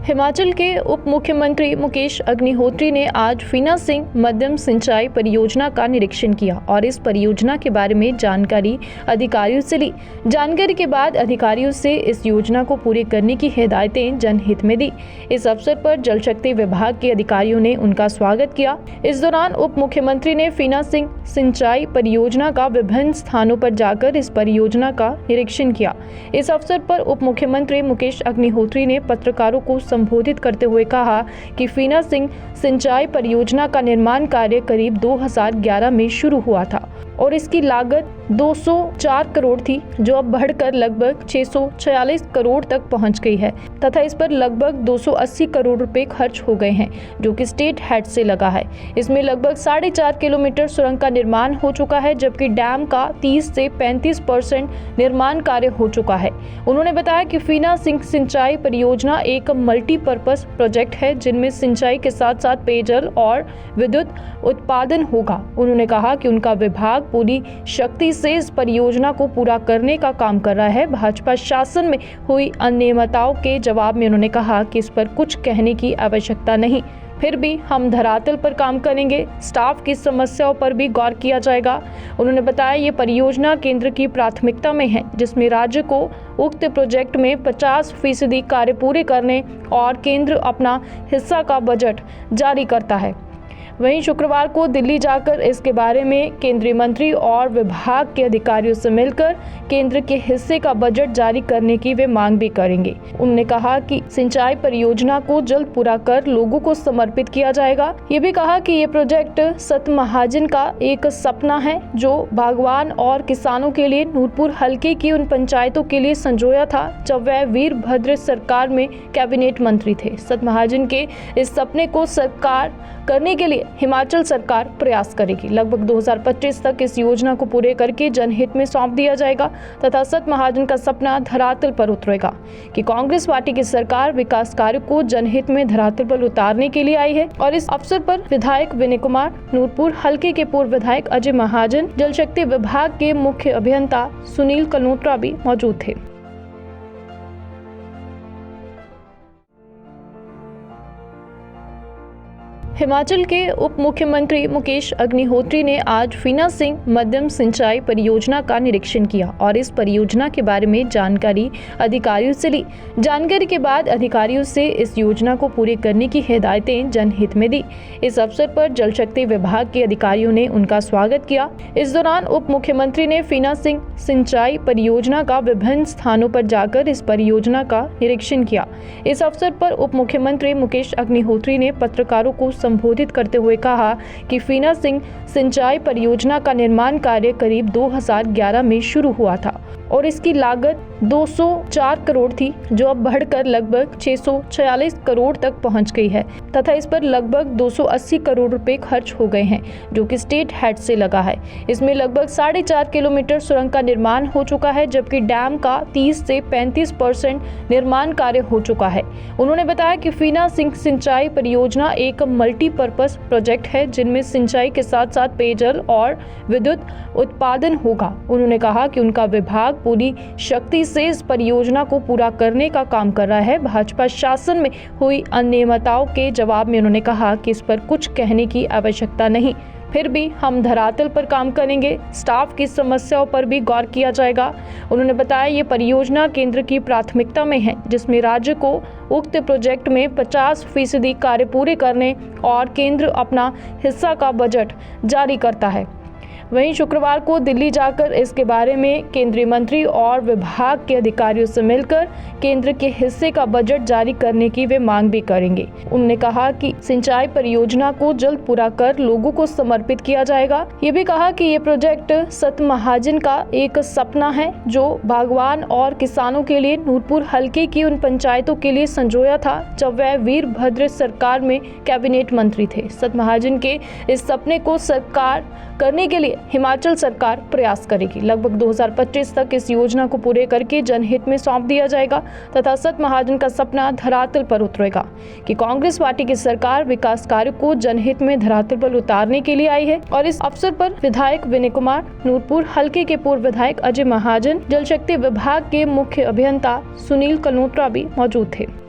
हिमाचल के उप मुख्यमंत्री मुकेश अग्निहोत्री ने आज फीना सिंह मध्यम सिंचाई परियोजना का निरीक्षण किया और इस परियोजना के बारे में जानकारी अधिकारियों से ली। जानकारी के बाद अधिकारियों से इस योजना को पूरे करने की हिदायतें जनहित में दी। इस अवसर पर जल शक्ति विभाग के अधिकारियों ने उनका स्वागत किया। इस दौरान उप मुख्यमंत्री ने फीना सिंह सिंचाई परियोजना का विभिन्न स्थानों पर जाकर इस परियोजना का निरीक्षण किया। इस अवसर पर उप मुख्यमंत्री मुकेश अग्निहोत्री ने पत्रकारों को संबोधित करते हुए कहा कि फीना सिंह सिंचाई परियोजना का निर्माण कार्य करीब 2011 में शुरू हुआ था और इसकी लागत 204 करोड़ थी, जो अब बढ़कर लगभग 646 करोड़ तक पहुंच गई है तथा इस पर लगभग 280 करोड़ रुपए खर्च हो गए हैं, जो कि स्टेट हेड से लगा है। इसमें लगभग 4.5 किलोमीटर सुरंग का निर्माण हो चुका है, जबकि डैम का 30 से 35% निर्माण कार्य हो चुका है। उन्होंने बताया कि फीना सिंह सिंचाई परियोजना एक मल्टीपर्पज प्रोजेक्ट है, जिनमें सिंचाई के साथ साथ पेयजल और विद्युत उत्पादन होगा। उन्होंने कहा कि उनका विभाग पूरी शक्ति से इस परियोजना को पूरा करने का काम कर रहा है। भाजपा शासन में हुई अनियमितताओं के जवाब में उन्होंने कहा कि इस पर कुछ कहने की आवश्यकता नहीं, फिर भी हम धरातल पर काम करेंगे। स्टाफ की समस्याओं पर भी गौर किया जाएगा। उन्होंने बताया ये परियोजना केंद्र की प्राथमिकता में है, जिसमें राज्य को उक्त प्रोजेक्ट में 50% कार्य पूरे करने और केंद्र अपना हिस्सा का बजट जारी करता है। वहीं शुक्रवार को दिल्ली जाकर इसके बारे में केंद्रीय मंत्री और विभाग के अधिकारियों से मिलकर केंद्र के हिस्से का बजट जारी करने की वे मांग भी करेंगे। उन्होंने कहा कि सिंचाई परियोजना को जल्द पूरा कर लोगों को समर्पित किया जाएगा। ये भी कहा कि ये प्रोजेक्ट सतमहाजन का एक सपना है, जो बागवान और किसानों के लिए नूरपुर हल्के की उन पंचायतों के लिए संजोया था जब वह वीरभद्र सरकार में कैबिनेट मंत्री थे। सतमहाजन के इस सपने को साकार करने के लिए हिमाचल सरकार प्रयास करेगी। लगभग 2025 तक इस योजना को पूरे करके जनहित में सौंप दिया जाएगा तथा सतमहाजन का सपना धरातल पर उतरेगा कि कांग्रेस पार्टी की सरकार विकास कार्य को जनहित में धरातल पर उतारने के लिए आई है। और इस अवसर पर विधायक विनय कुमार, नूरपुर हल्के के पूर्व विधायक अजय महाजन, जल शक्ति विभाग के मुख्य अभियंता सुनील कनोत्रा भी मौजूद थे। हिमाचल के उप मुख्यमंत्री मुकेश अग्निहोत्री ने आज फीना सिंह मध्यम सिंचाई परियोजना का निरीक्षण किया और इस परियोजना के बारे में जानकारी अधिकारियों से ली। जानकारी के बाद अधिकारियों से इस योजना को पूरे करने की हिदायतें जनहित में दी। इस अवसर पर जल शक्ति विभाग के अधिकारियों ने उनका स्वागत किया। इस दौरान उप मुख्यमंत्री ने फीना सिंह सिंचाई परियोजना का विभिन्न स्थानों पर जाकर इस परियोजना का निरीक्षण किया। इस अवसर पर उप मुख्यमंत्री मुकेश अग्निहोत्री ने पत्रकारों को संबोधित करते हुए कहा कि फीना सिंह सिंचाई परियोजना का निर्माण कार्य करीब 2011 में शुरू हुआ था और इसकी लागत 204 करोड़ थी, जो अब बढ़कर लगभग 646 करोड़ तक पहुंच गई है तथा इस पर लगभग 280 करोड़ रुपए खर्च हो गए हैं, जो कि स्टेट हेड से लगा है। इसमें लगभग 4.5 किलोमीटर सुरंग का निर्माण हो चुका है, जबकि डैम का 30 से 35% निर्माण कार्य हो चुका है। उन्होंने बताया कि फीना सिंह सिंचाई परियोजना एक मल्टीपर्पज प्रोजेक्ट है, जिनमें सिंचाई के साथ साथ पेयजल और विद्युत उत्पादन होगा। उन्होंने कहा कि उनका विभाग पूरी शक्ति से इस परियोजना को पूरा करने का काम कर रहा है। भाजपा शासन में हुई अनियमितताओं के जवाब में उन्होंने कहा कि इस पर कुछ कहने की आवश्यकता नहीं, फिर भी हम धरातल पर काम करेंगे। स्टाफ की समस्याओं पर भी गौर किया जाएगा। उन्होंने बताया ये परियोजना केंद्र की प्राथमिकता में है, जिसमें राज्य को उक्त प्रोजेक्ट में 50% कार्य पूरे करने और केंद्र अपना हिस्सा का बजट जारी करता है। वहीं शुक्रवार को दिल्ली जाकर इसके बारे में केंद्रीय मंत्री और विभाग के अधिकारियों से मिलकर केंद्र के हिस्से का बजट जारी करने की वे मांग भी करेंगे। उन्होंने कहा कि सिंचाई परियोजना को जल्द पूरा कर लोगों को समर्पित किया जाएगा। ये भी कहा कि ये प्रोजेक्ट सतमहाजन का एक सपना है, जो बागवान और किसानों के लिए नूरपुर हल्के की उन पंचायतों के लिए संजोया था जब वह वीरभद्र सरकार में कैबिनेट मंत्री थे। सतमहाजन के इस सपने को साकार करने के लिए हिमाचल सरकार प्रयास करेगी। लगभग 2025 तक इस योजना को पूरे करके जनहित में सौंप दिया जाएगा तथा सतमहाजन का सपना धरातल पर उतरेगा कि कांग्रेस पार्टी की सरकार विकास कार्य को जनहित में धरातल पर उतारने के लिए आई है। और इस अवसर पर विधायक विनय कुमार, नूरपुर हल्के के पूर्व विधायक अजय महाजन, जल शक्ति विभाग के मुख्य अभियंता सुनील कनोत्रा भी मौजूद थे।